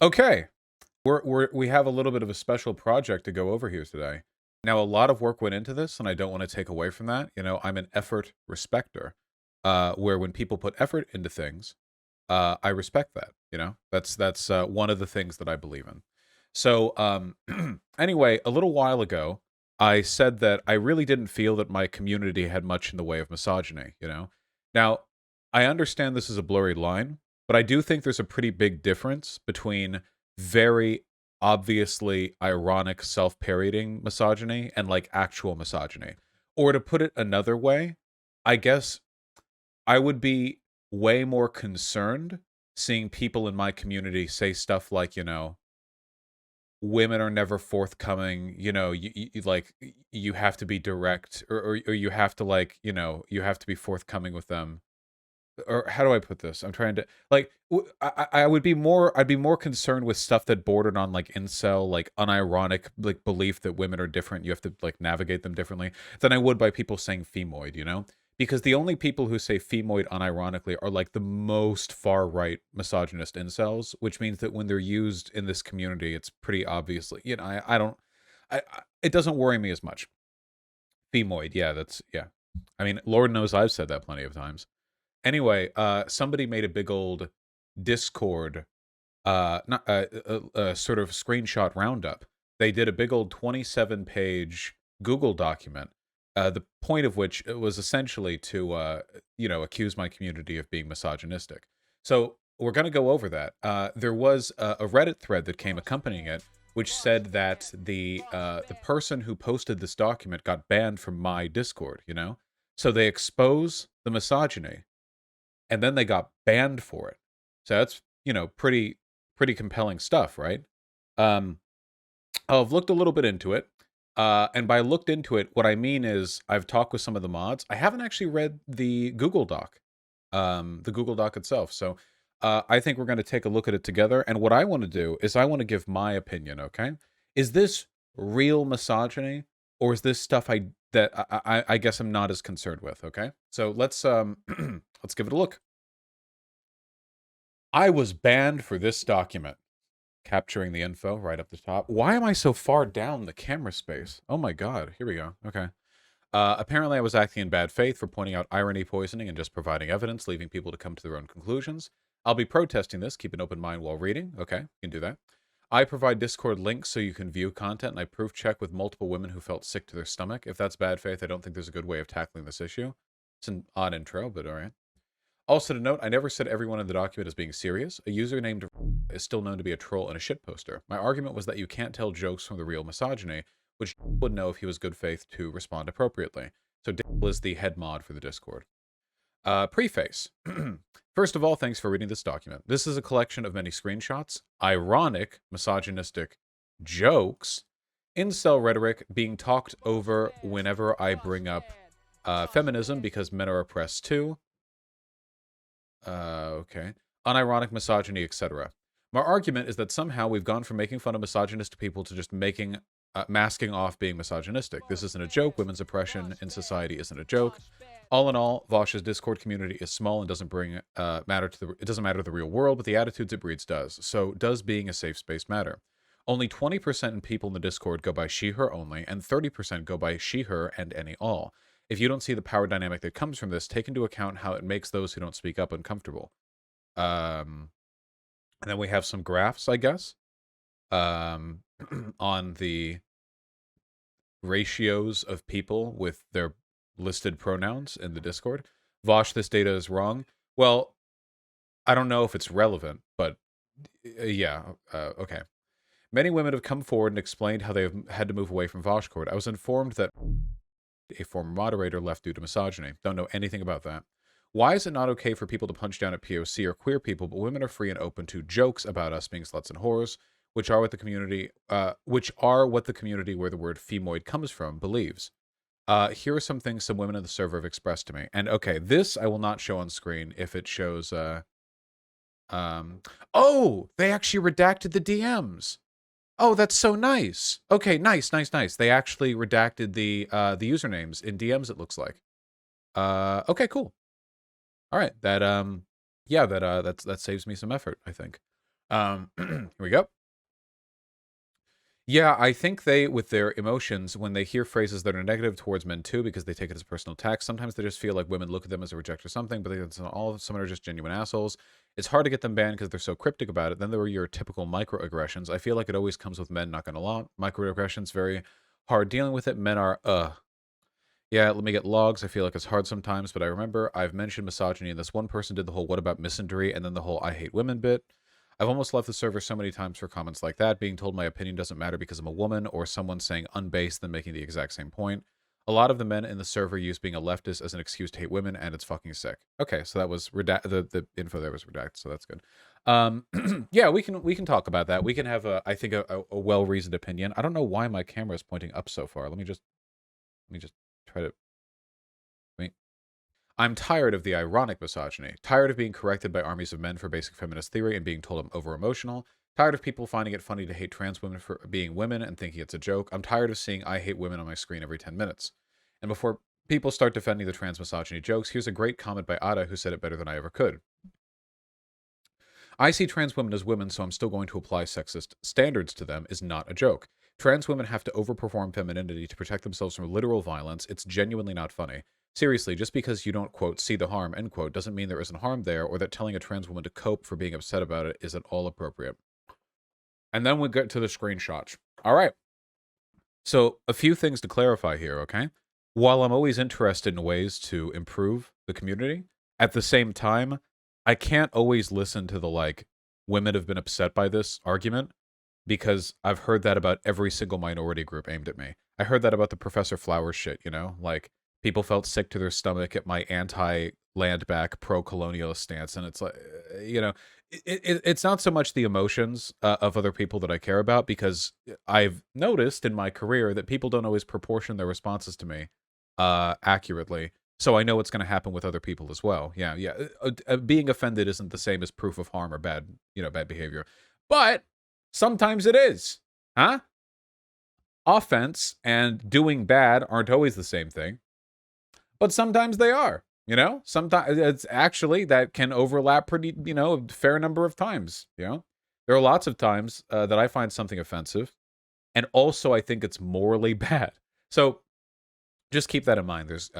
Okay, we have a little bit of a special project to go over here today. Now, a lot of work went into this, and I don't want to take away from that. You know, I'm an effort respecter, where when people put effort into things, I respect that. You know, that's one of the things that I believe in. So, anyway, a little while ago, I said that I really didn't feel that my community had much in the way of misogyny. You know, now I understand this is a blurry line, but I do think there's a pretty big difference between very obviously ironic self-parodying misogyny and like actual misogyny. Or to put it another way, I guess I would be way more concerned seeing people in my community say stuff like, you know, women are never forthcoming, you know, you have to be direct or you have to like, you know, you have to be forthcoming with them. Or how do I put this? I'm trying to like I would be more I'd be more concerned with stuff that bordered on like incel, like unironic like belief that women are different. You have to like navigate them differently than I would by people saying femoid, you know? Because the only people who say femoid unironically are like the most far right misogynist incels, which means that when they're used in this community, it's pretty obviously, you know, I don't it doesn't worry me as much. Femoid, yeah, that's yeah. I mean, Lord knows I've said that plenty of times. Anyway, somebody made a big old Discord, not sort of screenshot roundup. They did a big old 27-page Google document. The point of which was essentially to, you know, accuse my community of being misogynistic. So we're going to go over that. There was a Reddit thread that came accompanying it, which said that the person who posted this document got banned from my Discord. You know, so they expose the misogyny and then they got banned for it. So that's, you know, pretty compelling stuff, right? Um, I've looked a little bit into it. And by looked into it, what I mean is I've talked with some of the mods. I haven't actually read the Google Doc itself. So I think we're going to take a look at it together. And what I want to do is I want to give my opinion. Okay, is this real misogyny, or is this stuff I guess I'm not as concerned with? Okay, so let's let's give it a look. I was banned for this document. Capturing the info right up the top. Why am I so far down the camera space? Oh my god. Here we go. Okay. Apparently, I was acting in bad faith for pointing out irony poisoning and just providing evidence, leaving people to come to their own conclusions. I'll be protesting this. Keep an open mind while reading. Okay, you can do that. I provide Discord links so you can view content, and I proof check with multiple women who felt sick to their stomach. If that's bad faith, I don't think there's a good way of tackling this issue. It's an odd intro, but all right. Also to note, I never said everyone in the document is being serious. A user named is still known to be a troll and a shitposter. My argument was that you can't tell jokes from the real misogyny, which would know if he was good faith to respond appropriately. So Dale is the head mod for the Discord. Preface. First of all, thanks for reading this document. This is a collection of many screenshots, ironic, misogynistic jokes, incel rhetoric being talked over whenever I bring up feminism because men are oppressed too, okay. Unironic misogyny, etc. My argument is that somehow we've gone from making fun of misogynist people to just masking off being misogynistic. This isn't a joke. Women's oppression in society isn't a joke. All in all, Vaush's Discord community is small and doesn't bring it doesn't matter to the real world, but the attitudes it breeds does. So does being a safe space matter? Only 20% of people in the Discord go by she, her only, and 30% go by she, her, and any all. If you don't see the power dynamic that comes from this, take into account how it makes those who don't speak up uncomfortable. And then we have some graphs, I guess, um, on the ratios of people with their listed pronouns in the Discord. Vaush, this data is wrong. Well, I don't know if it's relevant, but yeah, okay. Many women have come forward and explained how they have had to move away from Voshcord. I was informed that a former moderator left due to misogyny. Don't know anything about that. Why is it not okay for people to punch down at POC or queer people, but women are free and open to jokes about us being sluts and whores, which are what the community where the word femoid comes from believes. Here are some things some women in the server have expressed to me. And okay, this I will not show on screen if it shows oh, they actually redacted the DMs. Oh, that's so nice. Okay, nice. They actually redacted the usernames in DMs, it looks like. Okay, cool. All right. That yeah, that saves me some effort, I think. Here we go. Yeah, I think they, with their emotions, when they hear phrases that are negative towards men too, because they take it as personal attacks, sometimes they just feel like women look at them as a reject or something, but it's not all, some are just genuine assholes. It's hard to get them banned because they're so cryptic about it. Then there are your typical microaggressions. I feel like it always comes with men, not gonna lie. Microaggressions, very hard dealing with it. Men are, yeah, let me get logs. I feel like it's hard sometimes, but I remember I've mentioned misogyny, and this one person did the whole "what about misandry" and then the whole "I hate women" bit. I've almost left the server so many times for comments like that, being told my opinion doesn't matter because I'm a woman, or someone saying unbased then making the exact same point. A lot of the men in the server use being a leftist as an excuse to hate women, and it's fucking sick. Okay, so that was the info there was redacted, so that's good. Yeah, we can talk about that. We can have I think a well reasoned opinion. I don't know why my camera is pointing up so far. Let me just try to. Wait. I'm tired of the ironic misogyny, tired of being corrected by armies of men for basic feminist theory and being told I'm over-emotional, tired of people finding it funny to hate trans women for being women and thinking it's a joke. I'm tired of seeing "I hate women" on my screen every 10 minutes. And before people start defending the trans misogyny jokes, here's a great comment by Ada who said it better than I ever could. "I see trans women as women, so I'm still going to apply sexist standards to them" is not a joke. Trans women have to overperform femininity to protect themselves from literal violence. It's genuinely not funny. Seriously, just because you don't, quote, "see the harm," end quote, doesn't mean there isn't harm there, or that telling a trans woman to cope for being upset about it is at all appropriate. And then we get to the screenshots. All right. So, a few things to clarify here, okay? While I'm always interested in ways to improve the community, at the same time, I can't always listen to the like, women have been upset by this argument because I've heard that about every single minority group aimed at me. I heard that about the Professor Flowers shit, you know? Like, people felt sick to their stomach at my anti-land back, pro-colonialist stance, and it's like, you know, it's not so much the emotions of other people that I care about, because I've noticed in my career that people don't always proportion their responses to me accurately. So I know what's going to happen with other people as well. Yeah, yeah. Being offended isn't the same as proof of harm or bad, bad behavior. But sometimes it is. Huh? Offense and doing bad aren't always the same thing, but sometimes they are. Sometimes it's actually that can overlap pretty, a fair number of times. There are lots of times that I find something offensive, and also I think it's morally bad. So just keep that in mind. There's,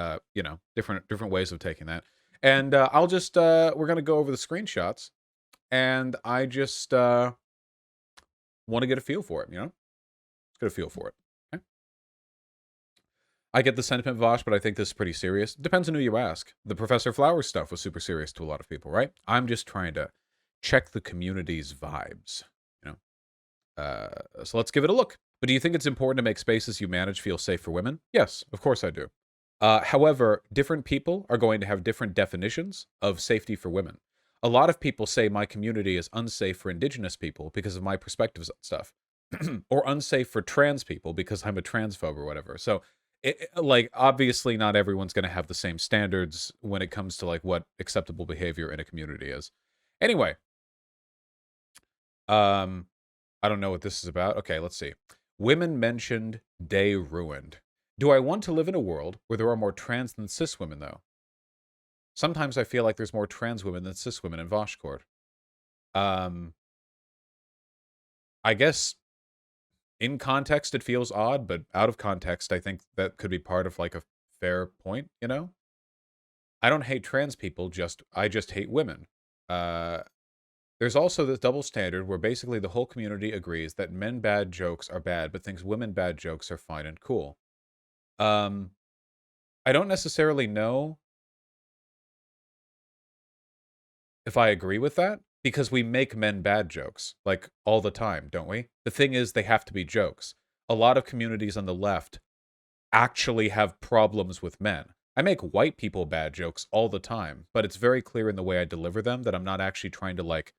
different ways of taking that. And I'll just, we're going to go over the screenshots, and I just want to get a feel for it, Let's get a feel for it. Okay? I get the sentiment, Vaush, but I think this is pretty serious. Depends on who you ask. The Professor Flowers stuff was super serious to a lot of people, right? I'm just trying to check the community's vibes, So let's give it a look. But do you think it's important to make spaces you manage feel safe for women? Yes, of course I do. However, different people are going to have different definitions of safety for women. A lot of people say my community is unsafe for indigenous people because of my perspectives on stuff, or unsafe for trans people because I'm a transphobe or whatever. So, like, obviously, not everyone's going to have the same standards when it comes to like what acceptable behavior in a community is. Anyway, I don't know what this is about. Okay, let's see. Women mentioned, day ruined. Do I want to live in a world where there are more trans than cis women, though? Sometimes I feel like there's more trans women than cis women in Vaush Court. I guess in context it feels odd, but out of context, I think that could be part of like a fair point, I don't hate trans people, I just hate women. There's also this double standard where basically the whole community agrees that men bad jokes are bad, but thinks women bad jokes are fine and cool. I don't necessarily know if I agree with that, because we make men bad jokes, like, all the time, don't we? The thing is, they have to be jokes. A lot of communities on the left actually have problems with men. I make white people bad jokes all the time, but it's very clear in the way I deliver them that I'm not actually trying to, like,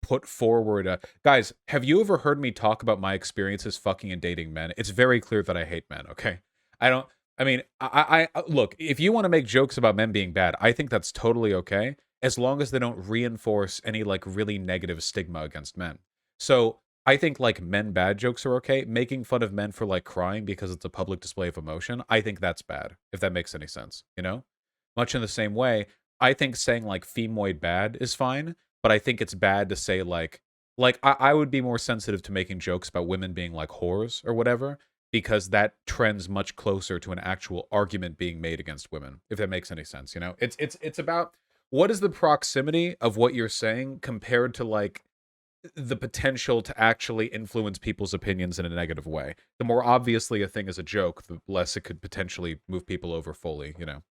put forward a... Guys, have you ever heard me talk about my experiences fucking and dating men? It's very clear that I hate men, okay? I mean, look, if you want to make jokes about men being bad, I think that's totally okay, as long as they don't reinforce any, like, really negative stigma against men. So, I think, like, men bad jokes are okay. Making fun of men for, like, crying because it's a public display of emotion, I think that's bad, if that makes any sense, Much in the same way, I think saying, like, femoid bad is fine, but I think it's bad to say, like, Like, I would be more sensitive to making jokes about women being like whores or whatever, because that trends much closer to an actual argument being made against women, if that makes any sense, you know? It's about what is the proximity of what you're saying compared to like the potential to actually influence people's opinions in a negative way. The more obviously a thing is a joke, the less it could potentially move people over fully, you know?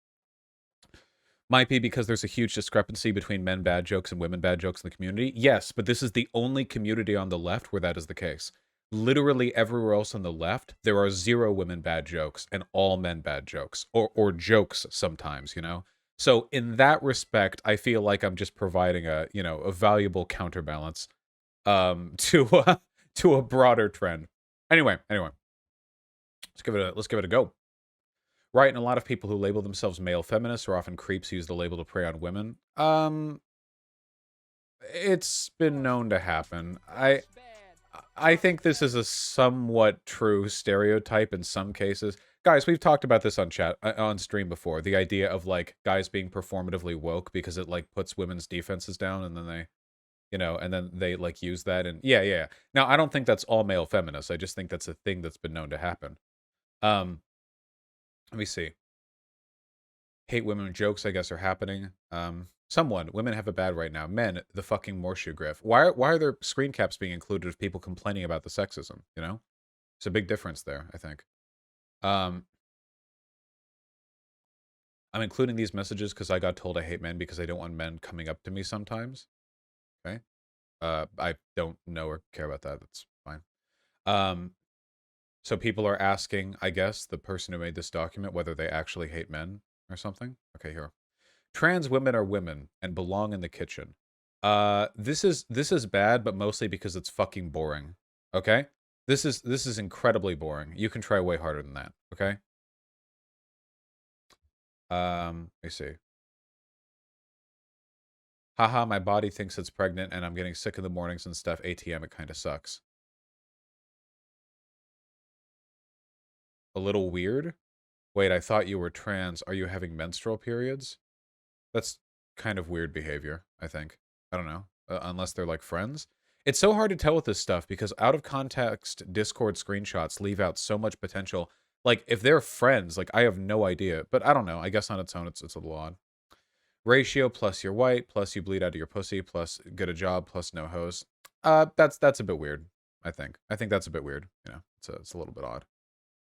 Might be because there's a huge discrepancy between men bad jokes and women bad jokes in the community. Yes, but this is the only community on the left where that is the case. Literally everywhere else on the left, there are 0 women bad jokes and all men bad jokes, or jokes sometimes, you know? So in that respect, I feel like I'm just providing a, you know, a valuable counterbalance to to a broader trend. Anyway, let's give it a go. Right, and a lot of people who label themselves male feminists are often creeps who use the label to prey on women. It's been known to happen. I think this is a somewhat true stereotype in some cases. Guys, we've talked about this on chat on stream before. The idea of like guys being performatively woke because it like puts women's defenses down, and then they, you know, and then they like use that, and yeah. Now, I don't think that's all male feminists. I just think that's a thing that's been known to happen. Um, let me see. Hate women jokes, I guess, are happening. Someone, women have it bad right now. Men, the fucking Morshu griff. Why are there screen caps being included of people complaining about the sexism, you know? It's a big difference there, I think. Um, I'm including these messages because I got told I hate men because I don't want men coming up to me sometimes. Okay? I don't know or care about that. That's fine. So people are asking, I guess, the person who made this document whether they actually hate men or something. Okay, here. Trans women are women and belong in the kitchen. This is bad, but mostly because it's fucking boring. Okay? This is incredibly boring. You can try way harder than that, okay? Let me see. Haha, my body thinks it's pregnant and I'm getting sick in the mornings and stuff. ATM, it kind of sucks. A little weird? Wait, I thought you were trans. Are you having menstrual periods? That's kind of weird behavior, I think. I don't know. Unless they're like friends. It's so hard to tell with this stuff because out of context Discord screenshots leave out so much potential. Like, if they're friends, like, I have no idea. But I don't know. I guess on its own, it's a little odd. Ratio plus you're white, plus you bleed out of your pussy, plus get a job, plus no hose. That's a bit weird, I think. I think that's a bit weird. You know, it's a little bit odd.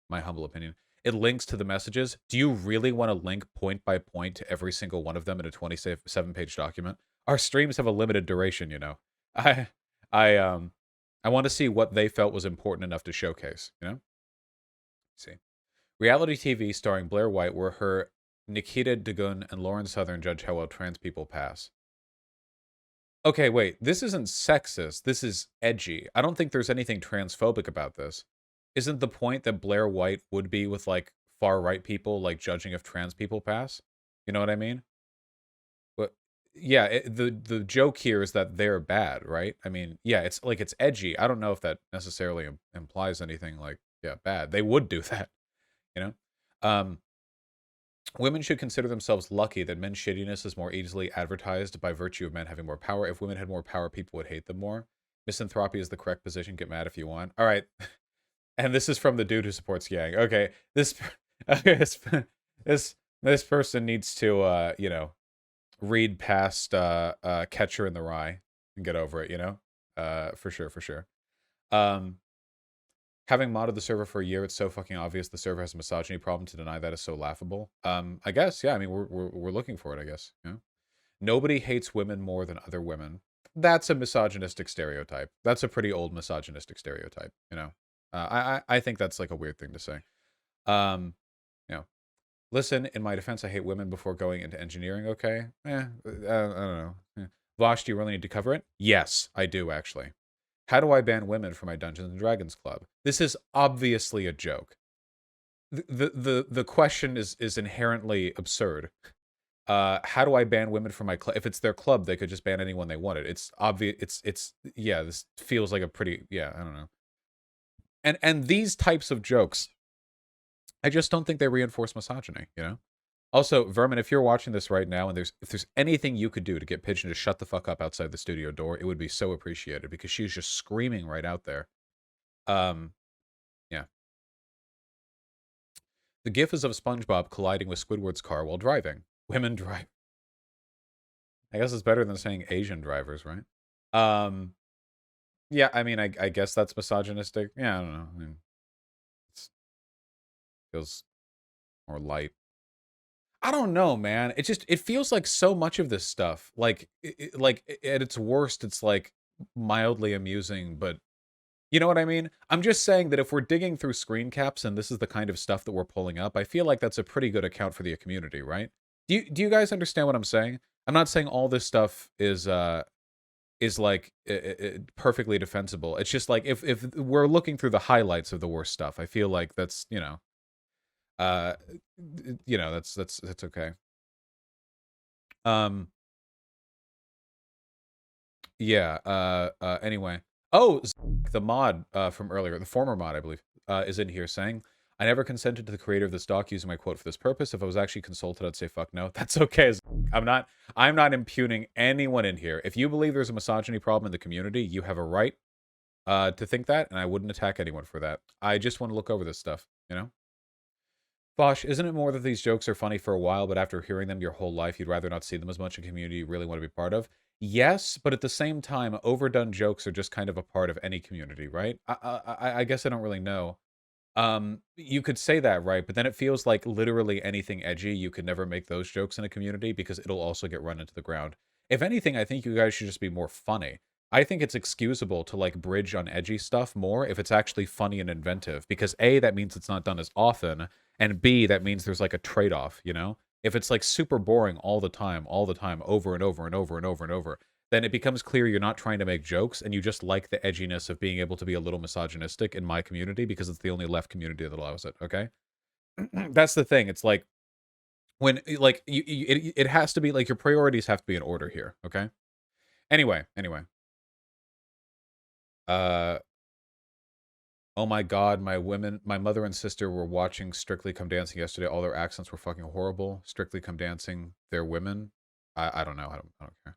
My humble opinion. It links to the messages. Do you really want to link point by point to every single one of them in a 27-page document? Our streams have a limited duration, you know. I I I want to see what they felt was important enough to showcase, you know? Let's see. Reality TV starring Blair White where her Nikita Dagun and Lauren Southern judge how well trans people pass. Okay, wait. This isn't sexist. This is edgy. I don't think there's anything transphobic about this. Isn't the point that Blair White would be with like far right people, like judging if trans people pass? You know what I mean? But yeah, the joke here is that they're bad, right? I mean, yeah, it's like it's edgy. I don't know if that necessarily implies anything like bad. They would do that, you know. Um, Women should consider themselves lucky that men's shittiness is more easily advertised by virtue of men having more power. If women had more power, people would hate them more. Misanthropy is the correct position. Get mad if you want. All right. And this is from the dude who supports Yang. Okay. Okay, this person needs to you know, read past Catcher in the Rye and get over it, you know? For sure. Um Having modded the server for a year, it's so fucking obvious the server has a misogyny problem. To deny that is so laughable. I guess, yeah. I mean, we're looking for it. I guess. Yeah. Nobody hates women more than other women. That's a misogynistic stereotype. That's a pretty old misogynistic stereotype. You know, I think that's like a weird thing to say. You know, listen. In my defense, I hate women before going into engineering. Okay, I don't know. Vaush, do you really need to cover it? Yes, I do actually. How do I ban women from my Dungeons and Dragons club? This is obviously a joke. The question is inherently absurd. How do I ban women from my club? If it's their club, they could just ban anyone they wanted. It's obvious. It's yeah. This feels like a pretty I don't know. And these types of jokes, I just don't think they reinforce misogyny. You know. Also, Vermin, if you're watching this right now and if there's anything you could do to get Pigeon to shut the fuck up outside the studio door, it would be so appreciated because she's just screaming right out there. Yeah. The gif is of SpongeBob colliding with Squidward's car while driving. Women drive. I guess it's better than saying Asian drivers, right? Yeah, I mean, I guess that's misogynistic. Yeah, I don't know. I mean, it feels more light. I don't know, man. It feels like so much of this stuff, like at its worst, it's like mildly amusing, but you know what I mean? I'm just saying that if we're digging through screen caps and this is the kind of stuff that we're pulling up, I feel like that's a pretty good account for the community, right? Do you guys understand what I'm saying? I'm not saying all this stuff is like perfectly defensible. It's just like if we're looking through the highlights of the worst stuff, I feel like that's, uh that's okay. Um yeah, anyway. Oh, the mod from earlier, the former mod, I believe, is in here saying, I never consented to the creator of this doc using my quote for this purpose. If I was actually consulted, I'd say fuck no. That's okay. I'm not impugning anyone in here. If you believe there's a misogyny problem in the community, you have a right to think that, and I wouldn't attack anyone for that. I just want to look over this stuff, you know? Vaush, isn't it more that these jokes are funny for a while, but after hearing them your whole life, you'd rather not see them as much a community you really want to be part of? Yes, but at the same time, overdone jokes are just kind of a part of any community, right? I guess I don't really know. You could say that, right? But then it feels like literally anything edgy, you could never make those jokes in a community because it'll also get run into the ground. If anything, I think you guys should just be more funny. I think it's excusable to like bridge on edgy stuff more if it's actually funny and inventive because A, that means it's not done as often, and B, that means there's like a trade-off, you know? If it's like super boring all the time, over and over and over and over and over, then it becomes clear you're not trying to make jokes and you just like the edginess of being able to be a little misogynistic in my community because it's the only left community that allows it, okay? That's the thing. It's like when like it has to be like your priorities have to be in order here, okay? Anyway. Uh oh my god, my mother and sister were watching Strictly Come Dancing yesterday. All their accents were fucking horrible. Strictly Come Dancing, they're women. I don't know. I don't care.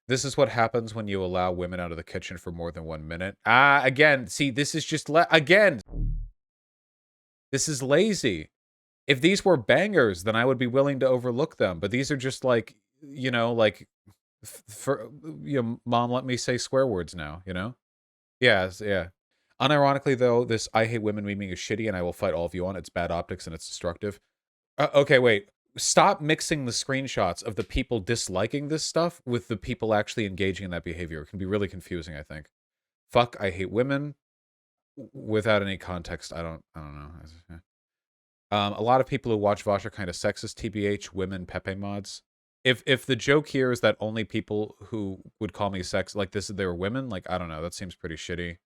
This is what happens when you allow women out of the kitchen for more than 1 minute. Again, see, this is just again. This is lazy. If these were bangers, then I would be willing to overlook them. But these are just like, like for mom, let me say swear words now, Yes, yeah. Unironically, though, this I hate women memeing is shitty, and I will fight all of you on. It's bad optics and it's destructive. Okay, wait. Stop mixing the screenshots of the people disliking this stuff with the people actually engaging in that behavior. It can be really confusing, I think. Fuck, I hate women. Without any context, I don't know. A lot of people who watch Vaush are kind of sexist, TBH, women Pepe mods. If the joke here is that only people who would call me sex like this, they were women, like, I don't know, that seems pretty shitty.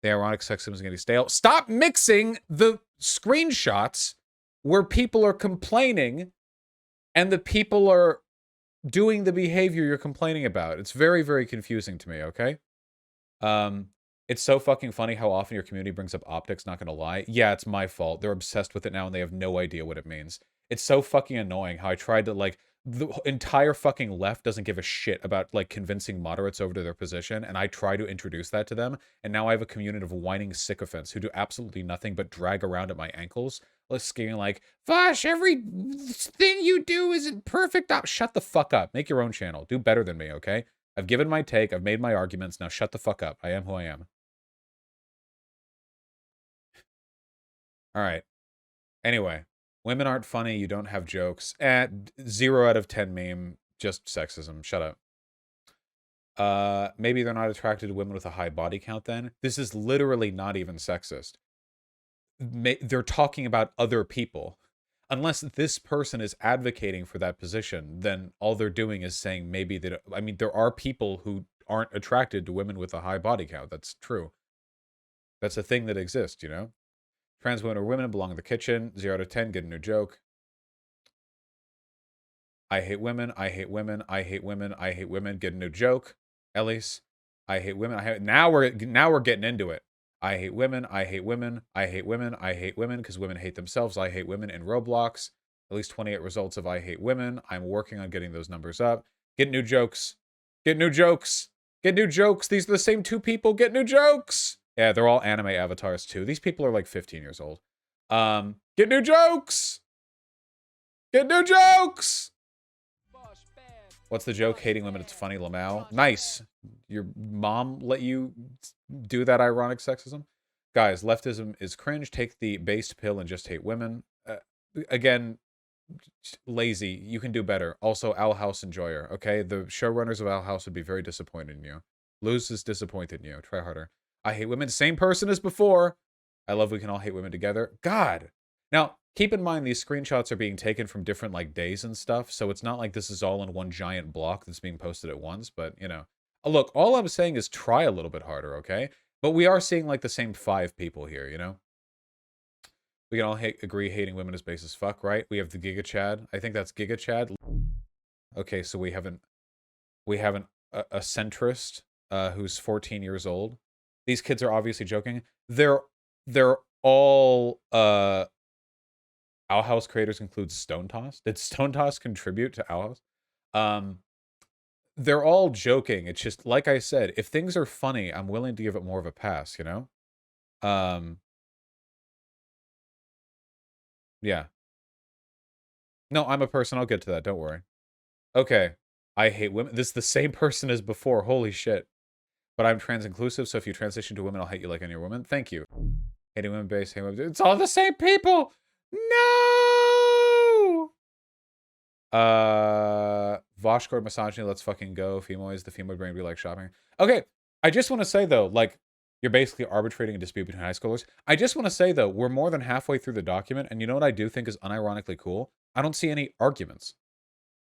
The ironic sexism is getting stale. Stop mixing the screenshots where people are complaining and the people are doing the behavior you're complaining about. It's very, very confusing to me, okay? It's so fucking funny how often your community brings up optics, not gonna lie. Yeah, it's my fault. They're obsessed with it now and they have no idea what it means. It's so fucking annoying how I tried to, like, the entire fucking left doesn't give a shit about, like, convincing moderates over to their position, and I try to introduce that to them, and now I have a community of whining sycophants who do absolutely nothing but drag around at my ankles, screaming like, Vosh, every thing you do isn't perfect. Shut the fuck up. Make your own channel. Do better than me, okay? I've given my take. I've made my arguments. Now shut the fuck up. I am who I am. All right. Anyway, women aren't funny. You don't have jokes. 0 out of 10 meme. Just sexism. Shut up. Maybe they're not attracted to women with a high body count then. This is literally not even sexist. They're talking about other people. Unless this person is advocating for that position, then all they're doing is saying maybe that, I mean, there are people who aren't attracted to women with a high body count. That's true. That's a thing that exists, Trans women or women belong in the kitchen. 0 out of 10, get a new joke. I hate women. I hate women. I hate women. I hate women. Get a new joke. Elise. I hate women. Now we're getting into it. I hate women. I hate women. I hate women. I hate women because women hate themselves. I hate women in Roblox. At least 28 results of I hate women. I'm working on getting those numbers up. Get new jokes. Get new jokes. Get new jokes. These are the same 2 people. Get new jokes. Yeah, they're all anime avatars too. These people are like 15 years old. Get new jokes. Get new jokes. What's the joke? Hating women, it's funny, Lamau. Nice. Your mom let you do that ironic sexism? Guys, leftism is cringe. Take the based pill and just hate women. Again, lazy. You can do better. Also, Owl House enjoyer, okay? The showrunners of Owl House would be very disappointed in you. Luz is disappointed in you. Try harder. I hate women. Same person as before. I love we can all hate women together. God. Now, keep in mind these screenshots are being taken from different like days and stuff, so it's not like this is all in one giant block that's being posted at once, but you know. Look, all I'm saying is try a little bit harder, okay? But we are seeing like the same 5 people here, you know? We can all agree hating women is base as fuck, right? We have the Giga Chad. I think that's Giga Chad. Okay, so we have a centrist who's 14 years old. These kids are obviously joking. They're all Owl House creators include Stone Toss. Did Stone Toss contribute to Owl House? They're all joking. It's just like I said, if things are funny, I'm willing to give it more of a pass, you know? Yeah. No, I'm a person. I'll get to that. Don't worry. Okay. I hate women. This is the same person as before. Holy shit. But I'm trans inclusive, so if you transition to women, I'll hate you like any woman. Thank you. Hating women base, hating women. It's all the same people. No. Vaush core misogyny. Let's fucking go. Femoids. The femoid brain be like shopping. Okay. I just want to say though, like, you're basically arbitrating a dispute between high schoolers. I just want to say though, we're more than halfway through the document, and you know what I do think is unironically cool? I don't see any arguments.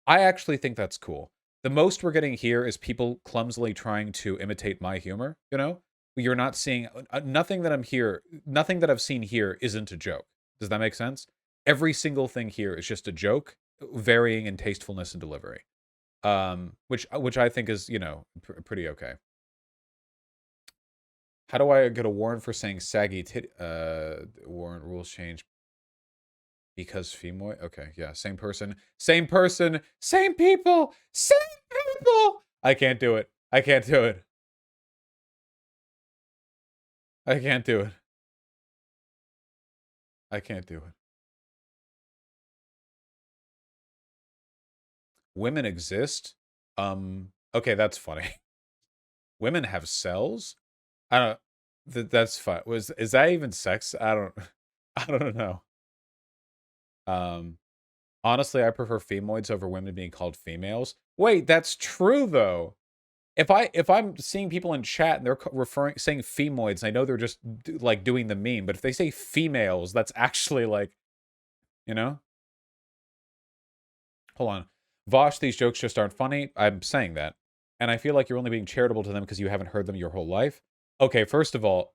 I actually think that's cool. The most we're getting here is people clumsily trying to imitate my humor, you know? You're not seeing nothing that nothing that I've seen here isn't a joke. Does that make sense? Every single thing here is just a joke, varying in tastefulness and delivery. Which I think is, you know, pretty okay. How do I get a warrant for saying saggy warrant rules change because femoid? Okay, yeah, same person, same person, same people, same people. I can't do it. I can't do it. I can't do it. I can't do it. Women exist? Okay, that's funny. Women have cells? I don't that's fine. Is that even sex? I don't know. Honestly, I prefer femoids over women being called females. Wait, that's true though. If I'm seeing people in chat and they're saying femoids, I know they're just like doing the meme, but if they say females, that's actually like, you know? Hold on. Vaush, these jokes just aren't funny. I'm saying that. And I feel like you're only being charitable to them because you haven't heard them your whole life. Okay, first of all,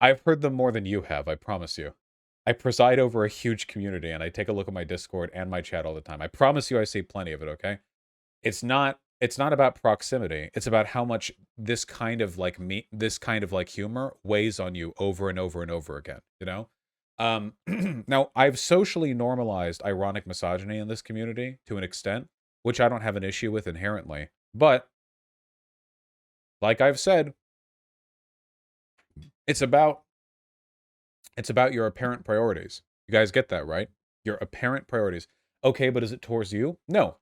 I've heard them more than you have, I promise you. I preside over a huge community, and I take a look at my Discord and my chat all the time. I promise you I see plenty of it, okay? It's not about proximity. It's about how much this kind of like humor weighs on you over and over and over again, you know? Now, I've socially normalized ironic misogyny in this community to an extent, which I don't have an issue with inherently. But, like I've said, it's about your apparent priorities. You guys get that, right? Your apparent priorities. Okay, but is it towards you? No.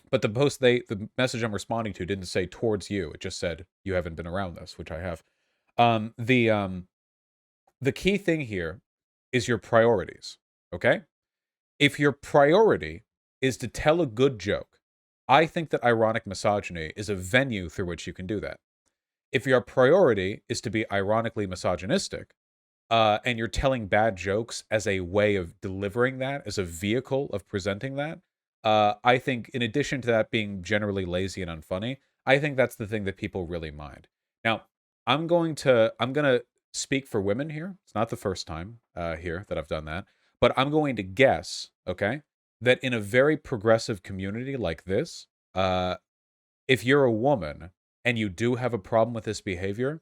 But the message I'm responding to didn't say towards you. It just said you haven't been around this, which I have. The key thing here is your priorities, okay? If your priority is to tell a good joke, I think that ironic misogyny is a venue through which you can do that. If your priority is to be ironically misogynistic, and you're telling bad jokes as a way of delivering that, as a vehicle of presenting that, I think in addition to that being generally lazy and unfunny, I think that's the thing that people really mind. Now, I'm gonna speak for women here. It's not the first time here that I've done that, but I'm going to guess, okay, that in a very progressive community like this, if you're a woman and you do have a problem with this behavior,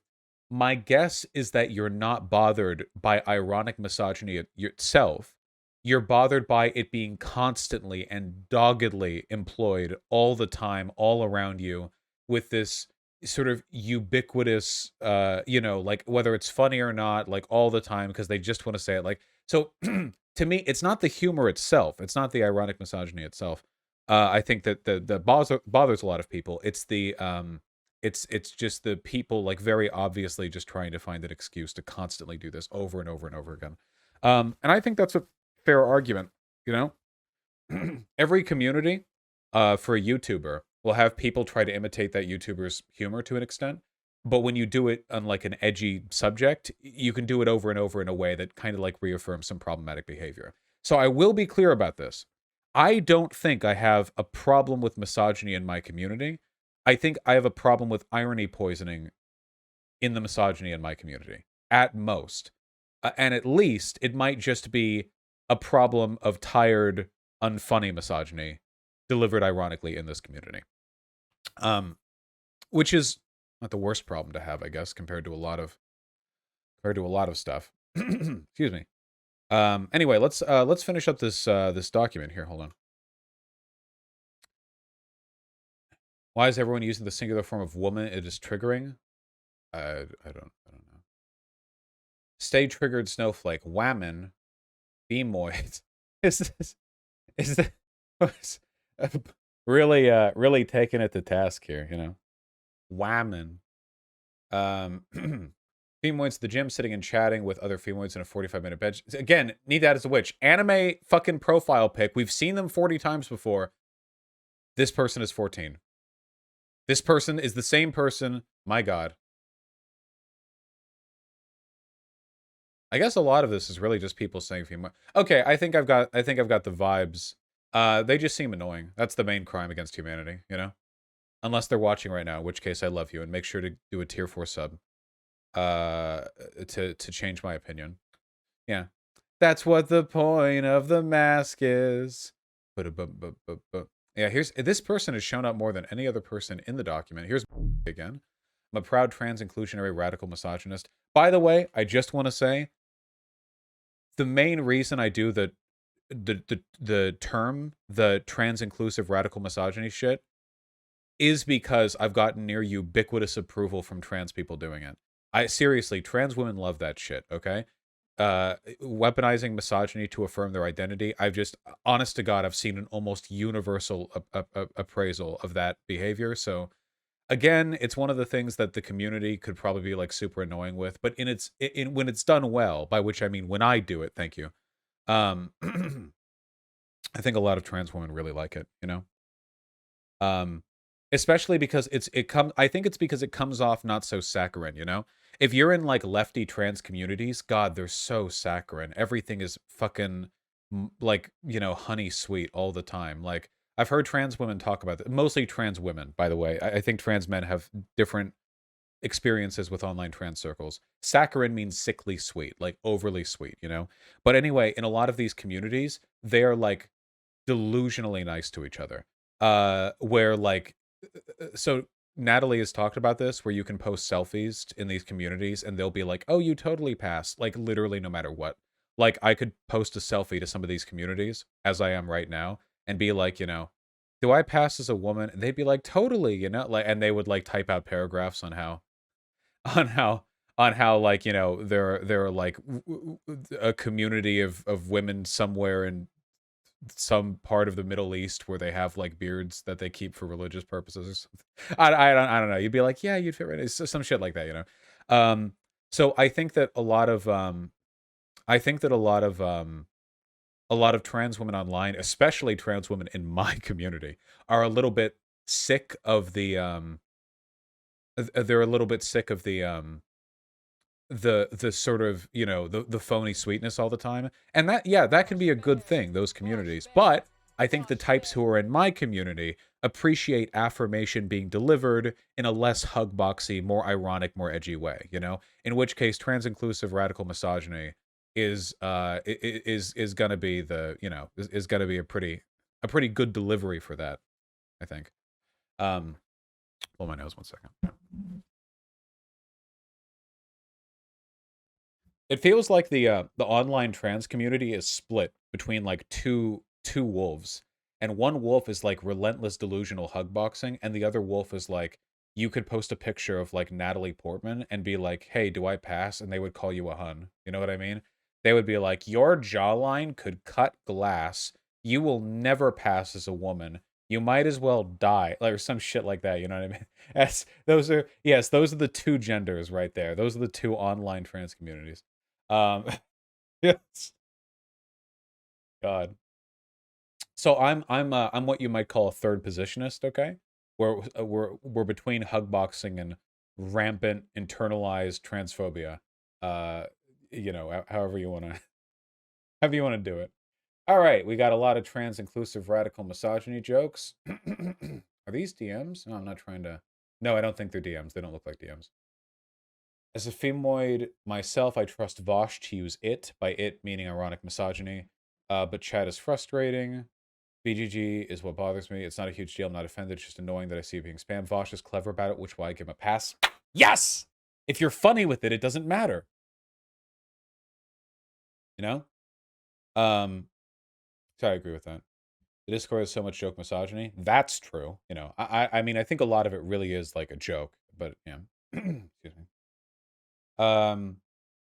my guess is that you're not bothered by ironic misogyny itself. you're bothered by it being constantly and doggedly employed all the time, all around you, with this sort of ubiquitous, like whether it's funny or not, like all the time because they just want to say it. Like, so to me, it's not the humor itself, it's not the ironic misogyny itself. I think that the bothers a lot of people. It's the it's just the people like very obviously just trying to find an excuse to constantly do this over and over and over again. And I think that's a fair argument, you know? Every community for a YouTuber will have people try to imitate that YouTuber's humor to an extent. But when you do it on like an edgy subject, you can do it over and over in a way that kind of like reaffirms some problematic behavior. So I will be clear about this. I don't think I have a problem with misogyny in my community. I think I have a problem with irony poisoning in the misogyny in my community, at most. And at least it might just be a problem of tired, unfunny misogyny delivered ironically in this community. Which is not the worst problem to have, I guess, compared to a lot of stuff. Excuse me. Anyway, let's finish up this this document here. Hold on. Why is everyone using the singular form of woman? It is triggering. I don't know. Stay triggered, snowflake. Whammon. Be moist. Is this really taking it to task here? You know. Whammon. Femoids at the gym, sitting and chatting with other femoids in a 45-minute bed. Again, need that as a witch. Anime fucking profile pic. We've seen them 40 times before. This person is 14. This person is the same person. My God. I guess a lot of this is really just people saying female. Okay, I think I've got the vibes. They just seem annoying. That's the main crime against humanity, you know? Unless they're watching right now, in which case I love you, and make sure to do a tier 4 sub. To change my opinion. Yeah. That's what the point of the mask is. Yeah, this person has shown up more than any other person in the document. Here's again. I'm a proud trans inclusionary radical misogynist. By the way, I just want to say the main reason I do the term, the trans inclusive radical misogyny shit, is because I've gotten near ubiquitous approval from trans people doing it. Seriously, trans women love that shit, okay? Weaponizing misogyny to affirm their identity. Honest to God, I've seen an almost universal appraisal of that behavior. So, again, it's one of the things that the community could probably be like super annoying with. But when it's done well, by which I mean when I do it, thank you. I think a lot of trans women really like it, you know? Especially because I think it's because it comes off not so saccharine, you know? If you're in like lefty trans communities, God, they're so saccharine. Everything is fucking like, you know, honey sweet all the time. Like I've heard trans women talk about that. Mostly trans women, by the way. I think trans men have different experiences with online trans circles. Saccharine means sickly sweet, like overly sweet, you know? But anyway, in a lot of these communities, they are like delusionally nice to each other. Where like so Natalie has talked about this, where you can post selfies in these communities and they'll be like, oh, you totally passed, like literally no matter what. Like I could post a selfie to some of these communities as I am right now and be like, you know, do I pass as a woman? And they'd be like, totally, you know, like, and they would like type out paragraphs on how on how like, you know, there are like a community of women somewhere in some part of the Middle East where they have like beards that they keep for religious purposes or something. I don't know. You'd be like, yeah, you'd fit right. It's some shit like that, you know. So I think that a lot of a lot of trans women online, especially trans women in my community, are a little bit sick of the they're a little bit sick of the sort of, you know, the phony sweetness all the time. And that, yeah, that can be a good thing, those communities. But I think the types who are in my community appreciate affirmation being delivered in a less hugboxy, more ironic, more edgy way, you know? In which case trans inclusive radical misogyny is gonna be the, you know, is gonna be a pretty good delivery for that, I think. Blow my nose 1 second. It feels like the online trans community is split between like two wolves. And one wolf is like relentless delusional hug boxing, and the other wolf is like you could post a picture of like Natalie Portman and be like, "Hey, do I pass?" And they would call you a hun. You know what I mean? They would be like, "Your jawline could cut glass. You will never pass as a woman. You might as well die," like, or some shit like that. You know what I mean? Those are the two genders right there. Those are the two online trans communities. Um, yes, God. So I'm what you might call a third positionist, okay? We're between hug boxing and rampant internalized transphobia. Uh, however you want to however you want to do it. All right, we got a lot of trans inclusive radical misogyny jokes. Are these DMs? No, I'm not trying to. No, I don't think they're DMs. They don't look like DMs. As a femoid myself, I trust Vaush to use it, by it meaning ironic misogyny. But chat is frustrating. BGG is what bothers me. It's not a huge deal. I'm not offended. It's just annoying that I see it being spam. Vaush is clever about it, which why I give him a pass. Yes! If you're funny with it, it doesn't matter. You know? So I agree with that. The Discord has so much joke misogyny. That's true. I mean, I think a lot of it really is like a joke, but yeah. Excuse me.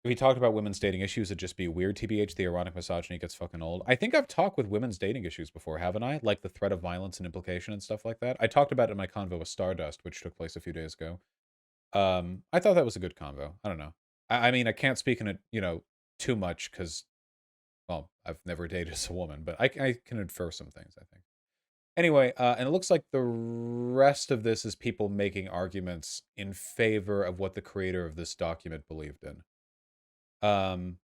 If we talked about women's dating issues, it'd just be weird. TBH, the ironic misogyny gets fucking old. I think I've talked with women's dating issues before, haven't I? Like the threat of violence and implication and stuff like that. I talked about it in my convo with Stardust, which took place a few days ago. I thought that was a good convo. I don't know. I mean, I can't speak in it, too much because, well, I've never dated as a woman, but I can infer some things, I think. Anyway, and it looks like the rest of this is people making arguments in favor of what the creator of this document believed in. Oh,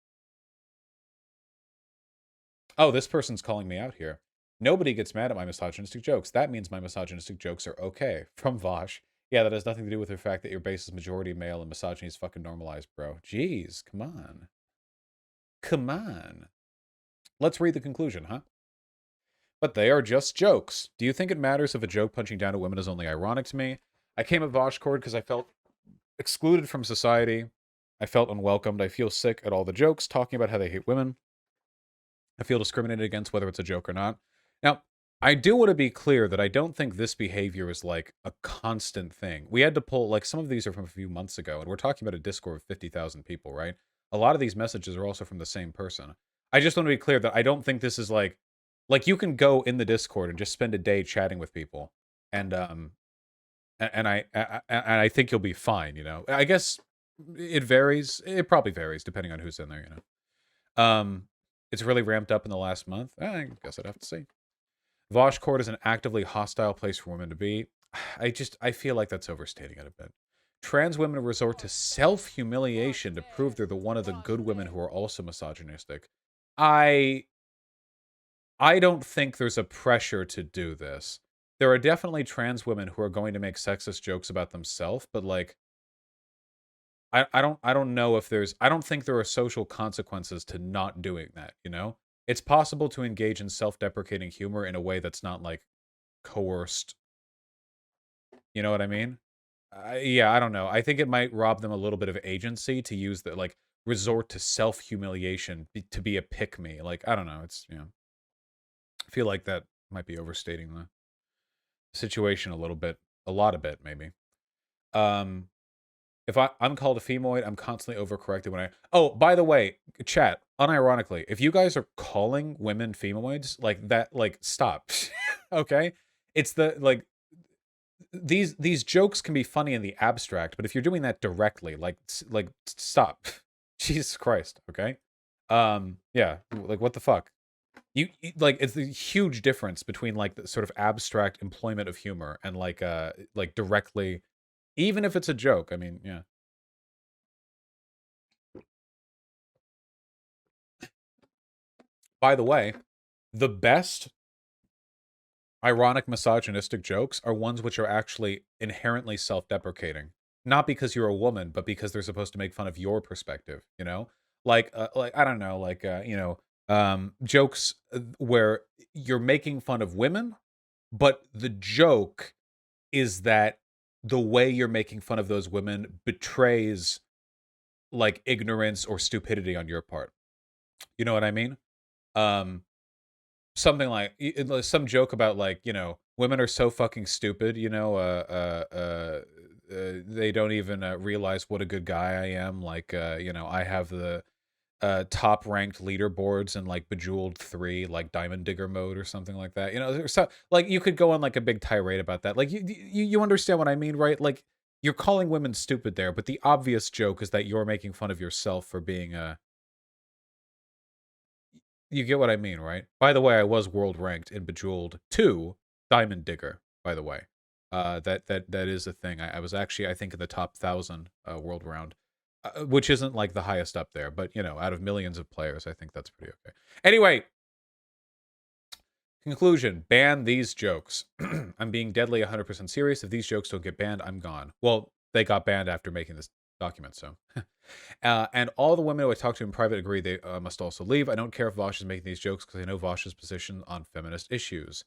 this person's calling me out here. Nobody gets mad at my misogynistic jokes. That means my misogynistic jokes are okay. From Vaush. Yeah, that has nothing to do with the fact that your base is majority male and misogyny is fucking normalized, bro. Jeez, come on. Come on. Let's read the conclusion, huh? But they are just jokes. Do you think it matters if a joke punching down at women is only ironic to me? I came at Voshcord because I felt excluded from society. I felt unwelcomed. I feel sick at all the jokes talking about how they hate women. I feel discriminated against whether it's a joke or not. Now, I do want to be clear that I don't think this behavior is like a constant thing. We had to pull, like, some of these are from a few months ago, and we're talking about a Discord of 50,000 people, right? A lot of these messages are also from the same person. I just want to be clear that I don't think this is like you can go in the Discord and just spend a day chatting with people, and I think you'll be fine. I guess it varies. It probably varies depending on who's in there. It's really ramped up in the last month. I guess I'd have to see. Vaush Court is an actively hostile place for women to be. I feel like that's overstating it a bit. Trans women resort to self-humiliation to prove they're the one of the good women who are also misogynistic. I don't think there's a pressure to do this. There are definitely trans women who are going to make sexist jokes about themselves, but like I don't know if I don't think there are social consequences to not doing that. It's possible to engage in self-deprecating humor in a way that's not like coerced. You know what I mean? Yeah, I don't know. I think it might rob them a little bit of agency to use the like resort to self-humiliation to be a pick me. Like, I don't know. I feel like that might be overstating the situation a little bit, a lot of bit maybe. If I'm called a femoid, I'm constantly overcorrected when Oh, by the way, chat, unironically, if you guys are calling women femoids, like that, like, stop. Okay? It's these jokes can be funny in the abstract, but if you're doing that directly, like stop. Jesus Christ, okay? Yeah, like what the fuck? Like it's a huge difference between like the sort of abstract employment of humor and like directly, even if it's a joke. I mean, yeah. By the way, the best ironic misogynistic jokes are ones which are actually inherently self-deprecating. Not because you're a woman, but because they're supposed to make fun of your perspective. Like I don't know, jokes where you're making fun of women, but the joke is that the way you're making fun of those women betrays like ignorance or stupidity on your part. You know what I mean? something like some joke about like, women are so fucking stupid, they don't even realize what a good guy I am. Like, I have the top ranked leaderboards in like Bejeweled 3, like Diamond Digger mode or something like that. So like you could go on like a big tirade about that. Like you understand what I mean, right? Like you're calling women stupid there, but the obvious joke is that you're making fun of yourself for being a. You get what I mean, right? By the way, I was world ranked in Bejeweled 2 Diamond Digger, by the way. That is a thing. I was actually, I think, in the top 1,000 world round, which isn't like the highest up there, but out of millions of players, I think that's pretty okay. Anyway, conclusion: ban these jokes. I'm being deadly 100% serious. If these jokes don't get banned, I'm gone. Well, they got banned after making this document, so. And all the women who I talked to in private agree they must also leave. I don't care if Vaush is making these jokes because I know Vaush's position on feminist issues.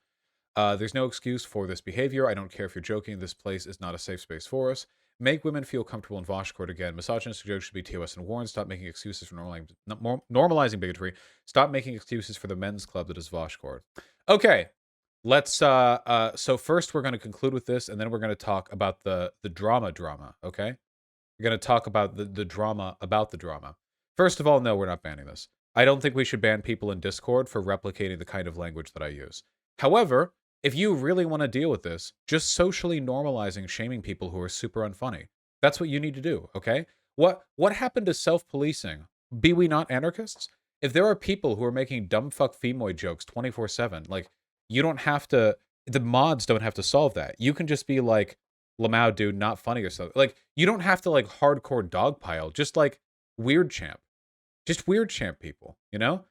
There's no excuse for this behavior. I don't care if you're joking. This place is not a safe space for us. Make women feel comfortable in Vaush court again. Misogynistic jokes should be TOS and warned. Stop making excuses for normalizing bigotry. Stop making excuses for the men's club that is Vaush court. Okay, let's. So first we're going to conclude with this, and then we're going to talk about the drama. Okay. We're going to talk about the drama about the drama. First of all, no, we're not banning this. I don't think we should ban people in Discord for replicating the kind of language that I use. However, if you really want to deal with this, just socially normalizing shaming people who are super unfunny. That's what you need to do, okay? What happened to self-policing? Be we not anarchists? If there are people who are making dumb fuck femoid jokes 24/7, like, you don't have to, the mods don't have to solve that. You can just be like, Lamau dude, not funny or something. Like, you don't have to like hardcore dogpile. Just like weird champ. Just weird champ people, You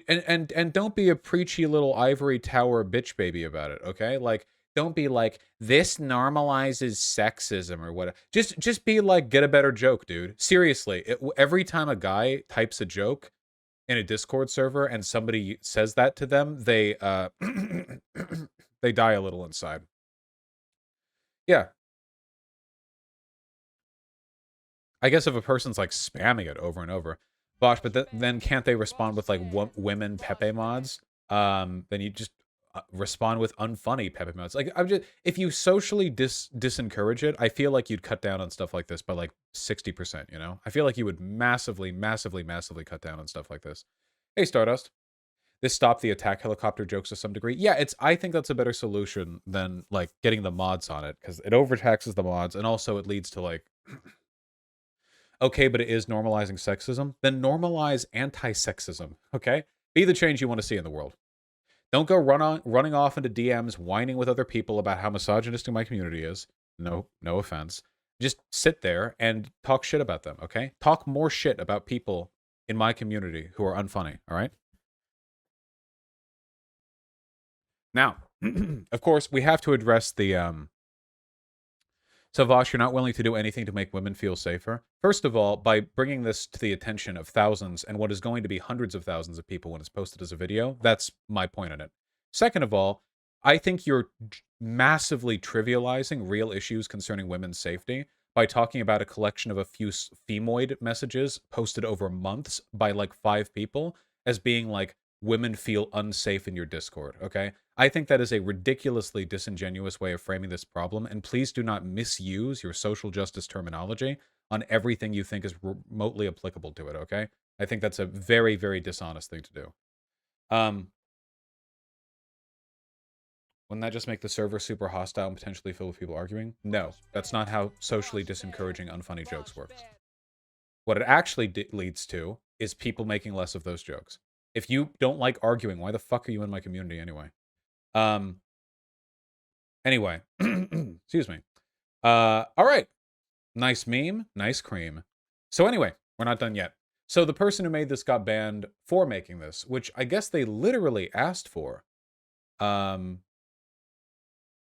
and don't be a preachy little ivory tower bitch baby about it, okay? Like, don't be like, this normalizes sexism or whatever. Just be like, get a better joke, dude. Seriously, every time a guy types a joke in a Discord server and somebody says that to them, they they die a little inside. Yeah. I guess if a person's like spamming it over and over, Bosh, but then can't they respond with like women Pepe mods? Then you just respond with unfunny Pepe mods. Like, I'm just, if you socially disencourage it, I feel like you'd cut down on stuff like this by like 60%. I feel like you would massively cut down on stuff like this. Hey, Stardust. This stopped the attack helicopter jokes to some degree. Yeah, I think that's a better solution than like getting the mods on it, because it overtaxes the mods, and also it leads to like, okay, but it is normalizing sexism, then normalize anti-sexism, okay? Be the change you want to see in the world. Don't go running off into DMs, whining with other people about how misogynistic my community is. No offense. Just sit there and talk shit about them, okay? Talk more shit about people in my community who are unfunny, all right? Now, of course, we have to address the So, Vaush, you're not willing to do anything to make women feel safer? First of all, by bringing this to the attention of thousands and what is going to be hundreds of thousands of people when it's posted as a video, that's my point on it. Second of all, I think you're massively trivializing real issues concerning women's safety by talking about a collection of a few femoid messages posted over months by like 5 people as being like, women feel unsafe in your Discord, okay? I think that is a ridiculously disingenuous way of framing this problem, and please do not misuse your social justice terminology on everything you think is remotely applicable to it, okay? I think that's a very, very dishonest thing to do. Wouldn't that just make the server super hostile and potentially filled with people arguing? No, that's not how socially disencouraging unfunny jokes works. What it actually leads to is people making less of those jokes. If you don't like arguing, why the fuck are you in my community anyway? Anyway, excuse me. All right. Nice meme, nice cream. So anyway, we're not done yet. So the person who made this got banned for making this, which I guess they literally asked for. Hold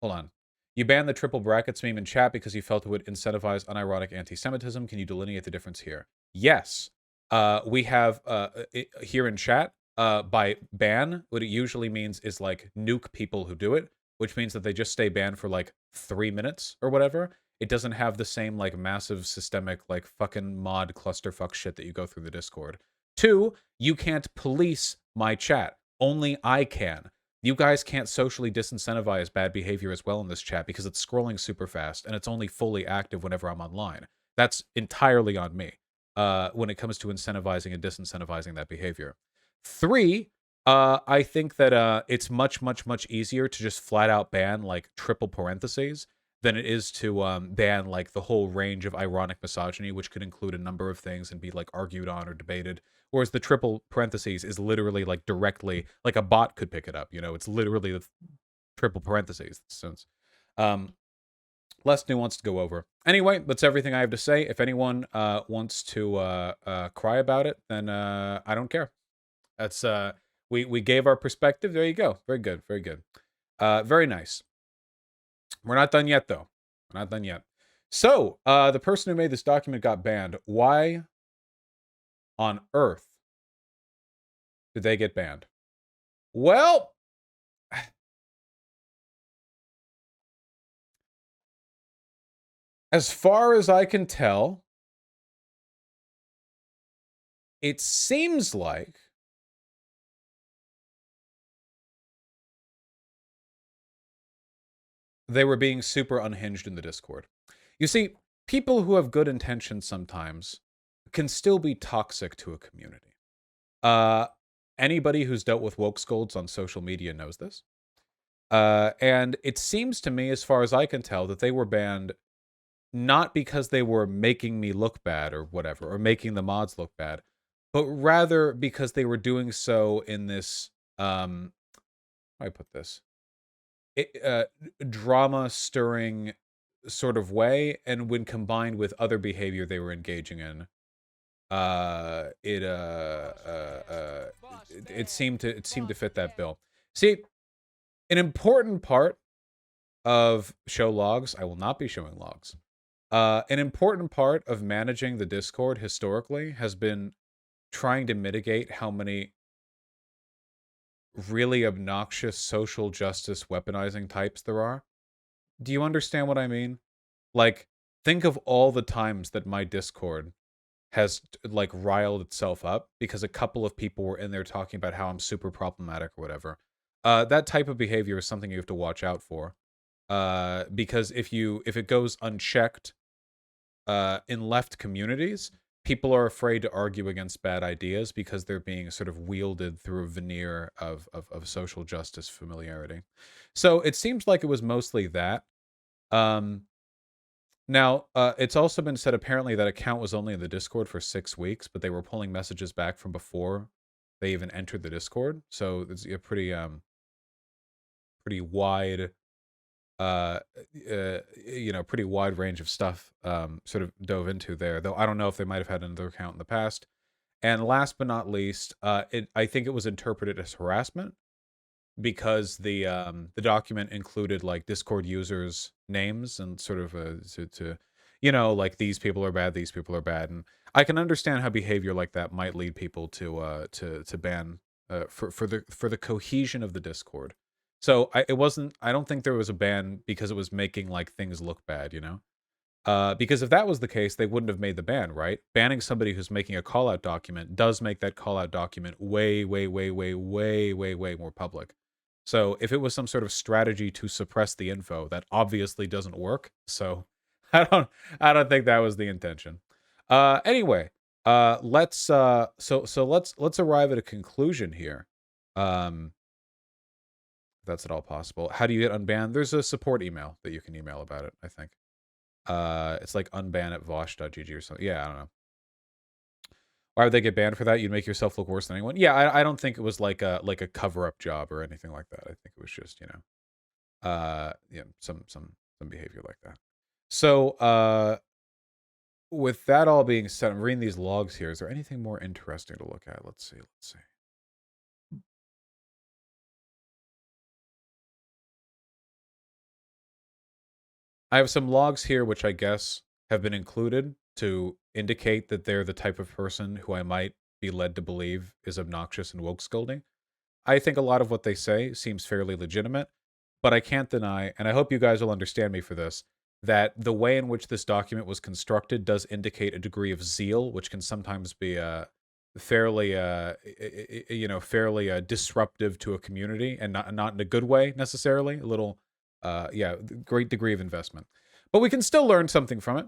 on. You banned the triple brackets meme in chat because you felt it would incentivize unironic anti-Semitism. Can you delineate the difference here? Yes. We have here in chat, by ban, what it usually means is like nuke people who do it, which means that they just stay banned for like 3 minutes or whatever. It doesn't have the same like massive systemic like fucking mod clusterfuck shit that you go through the Discord. 2, you can't police my chat. Only I can. You guys can't socially disincentivize bad behavior as well in this chat because it's scrolling super fast and it's only fully active whenever I'm online. That's entirely on me when it comes to incentivizing and disincentivizing that behavior. 3, I think that it's much, much, much easier to just flat out ban like triple parentheses than it is to ban like the whole range of ironic misogyny, which could include a number of things and be like argued on or debated. Whereas the triple parentheses is literally like directly, like a bot could pick it up. You know, it's literally the triple parentheses. So it's less nuanced to go over. Anyway, that's everything I have to say. If anyone wants to cry about it, then I don't care. That's we gave our perspective. There you go. Very good. Very good. Very nice. We're not done yet, though. We're not done yet. So, the person who made this document got banned. Why on earth did they get banned? Well, as far as I can tell, it seems like they were being super unhinged in the Discord. You see, people who have good intentions sometimes can still be toxic to a community. Anybody who's dealt with woke scolds on social media knows this. And it seems to me, as far as I can tell, that they were banned not because they were making me look bad or whatever, or making the mods look bad, but rather because they were doing so in this, how do I put this? Drama-stirring sort of way, and when combined with other behavior they were engaging in, it seemed to fit that bill. See, an important part of show logs, I will not be showing logs. An important part of managing the Discord historically has been trying to mitigate how many really obnoxious social justice weaponizing types there are. Do you understand what I mean? Like, think of all the times that my Discord has like riled itself up because a couple of people were in there talking about how I'm super problematic or whatever. That type of behavior is something you have to watch out for. Because if it goes unchecked in left communities, people are afraid to argue against bad ideas because they're being sort of wielded through a veneer of social justice familiarity. So it seems like it was mostly that. Now, it's also been said apparently that account was only in the Discord for 6 weeks, but they were pulling messages back from before they even entered the Discord. So it's a pretty wide pretty wide range of stuff sort of dove into there, though I don't know if they might have had another account in the past. And last but not least, I think it was interpreted as harassment because the document included like Discord users' names and sort of to like these people are bad, these people are bad, and I can understand how behavior like that might lead people to ban for the cohesion of the Discord. So I don't think there was a ban because it was making like things look bad, because if that was the case, they wouldn't have made the ban, right? Banning somebody who's making a call out document does make that call out document way, way, way, way, way, way, way more public. So if it was some sort of strategy to suppress the info, that obviously doesn't work. So I don't think that was the intention. Anyway, let's let's arrive at a conclusion here. That's at all possible. How do you get unbanned? There's a support email that you can email about it, I think. It's like unban@vaush.gg or something. Yeah, I don't know. Why would they get banned for that? You'd make yourself look worse than anyone. Yeah, I don't think it was like a cover-up job or anything like that. I think it was just, some behavior like that. So, with that all being said, I'm reading these logs here. Is there anything more interesting to look at? Let's see. I have some logs here, which I guess have been included to indicate that they're the type of person who I might be led to believe is obnoxious and woke scolding. I think a lot of what they say seems fairly legitimate, but I can't deny, and I hope you guys will understand me for this, that the way in which this document was constructed does indicate a degree of zeal, which can sometimes be fairly fairly disruptive to a community, and not in a good way necessarily. A little yeah, great degree of investment. But we can still learn something from it.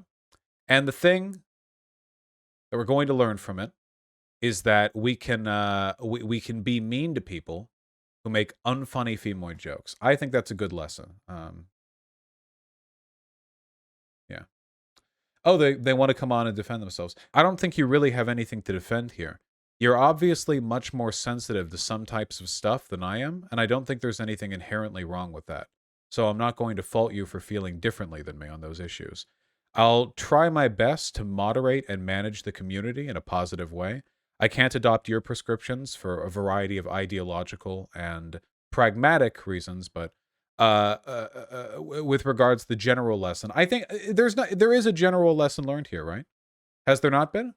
And the thing that we're going to learn from it is that we can be mean to people who make unfunny femoid jokes. I think that's a good lesson. Yeah. Oh, they want to come on and defend themselves. I don't think you really have anything to defend here. You're obviously much more sensitive to some types of stuff than I am, and I don't think there's anything inherently wrong with that. So I'm not going to fault you for feeling differently than me on those issues. I'll try my best to moderate and manage the community in a positive way. I can't adopt your prescriptions for a variety of ideological and pragmatic reasons, but with regards to the general lesson, I think there is a general lesson learned here, right? Has there not been?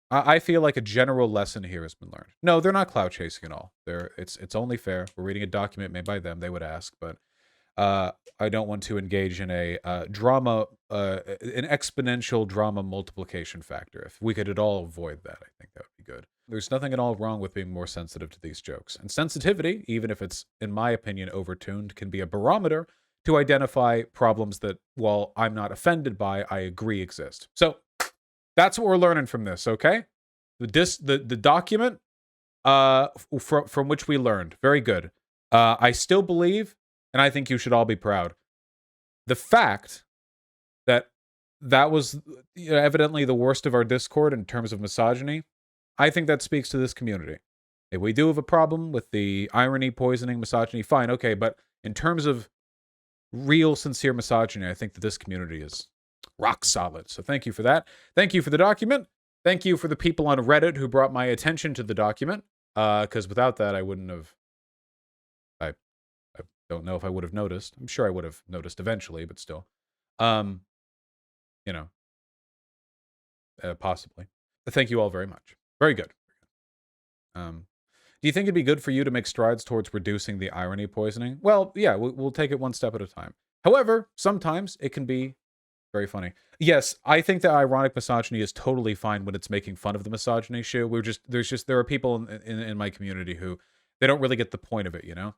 I feel like a general lesson here has been learned. No, they're not clout chasing at all. It's only fair. We're reading a document made by them. They would ask, but I don't want to engage in a drama, an exponential drama multiplication factor. If we could at all avoid that, I think that would be good. There's nothing at all wrong with being more sensitive to these jokes. And sensitivity, even if it's, in my opinion, overtuned, can be a barometer to identify problems that, while I'm not offended by, I agree exist. So that's what we're learning from this, okay? The document from which we learned. Very good. I still believe, and I think you should all be proud, the fact that that was evidently the worst of our Discord in terms of misogyny, I think that speaks to this community. If we do have a problem with the irony, poisoning, misogyny, fine, okay, but in terms of real, sincere misogyny, I think that this community is rock solid. So thank you for that. Thank you for the document. Thank you for the people on Reddit who brought my attention to the document, because without that, I wouldn't have... I don't know if I would have noticed. I'm sure I would have noticed eventually, but still. You know, possibly. Thank you all very much. Very good. Do you think it'd be good for you to make strides towards reducing the irony poisoning? Well, yeah, we'll take it one step at a time. However, sometimes it can be very funny. Yes, I think that ironic misogyny is totally fine when it's making fun of the misogyny issue. There are people in my community who they don't really get the point of it, you know?